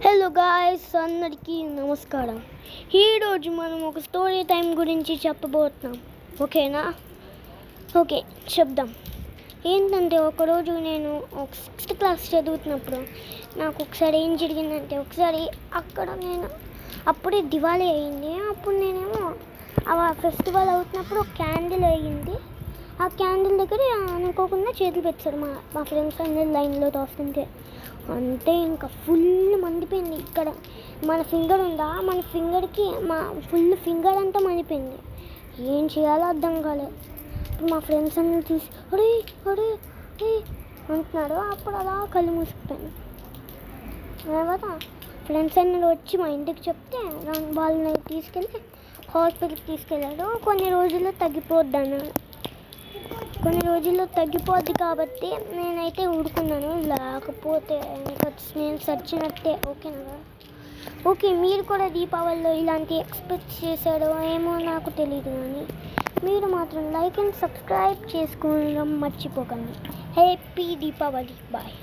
Hello guys, అందరికీ నమస్కారం. ఈరోజు మనం ఒక స్టోరీ టైం గురించి చెప్పబోతున్నాం. ఓకేనా? ఓకే, చెప్దాం. ఏంటంటే ఒకరోజు నేను ఒక 6th క్లాస్ చదువుతున్నప్పుడు నాకు ఒకసారి ఏం జరిగిందంటే, ఒకసారి అక్కడ నేను అప్పుడే దివాళీ అయ్యింది. అప్పుడు నేనేమో ఆ ఫెస్టివల్ అవుతున్నప్పుడు ఒక క్యాండిల్ అయ్యింది. ఆ క్యాండిల్ దగ్గర అనుకోకుండా చేతులు పెట్టారు మా ఫ్రెండ్స్ అందరు లైన్లో తోస్తుంటే. అంటే ఇంకా ఫుల్ మండిపోయింది. ఇక్కడ మన ఫింగర్ ఉందా, మన ఫింగర్కి మా ఫుల్ ఫింగర్ అంతా మండిపోయింది. ఏం చేయాలో అర్థం కాలేదు. ఇప్పుడు మా ఫ్రెండ్స్ అందరూ చూసి అడే అడే అడే అంటున్నాడు. అప్పుడు అలా కళ్ళు మూసుకుపోయాను. తర్వాత ఫ్రెండ్స్ అందరూ వచ్చి మా ఇంటికి చెప్తే వాళ్ళని తీసుకెళ్ళి హాస్పిటల్కి తీసుకెళ్ళాడు. కొన్ని రోజుల్లో తగ్గిపోద్ది అన్నాడు. కొన్ని రోజుల్లో తగ్గిపోద్ది కాబట్టి నేనైతే ఊరుకున్నాను. లేకపోతే ఇంకా నేను చచ్చినట్టే. ఓకేనా? ఓకే, మీరు కూడా దీపావళిలో ఇలాంటి ఎక్స్పెక్ట్ చేశాడో ఏమో నాకు తెలియదు, కానీ మీరు మాత్రం లైక్ అండ్ సబ్స్క్రైబ్ చేసుకోవడం మర్చిపోకండి. హ్యాపీ దీపావళి. బాయ్.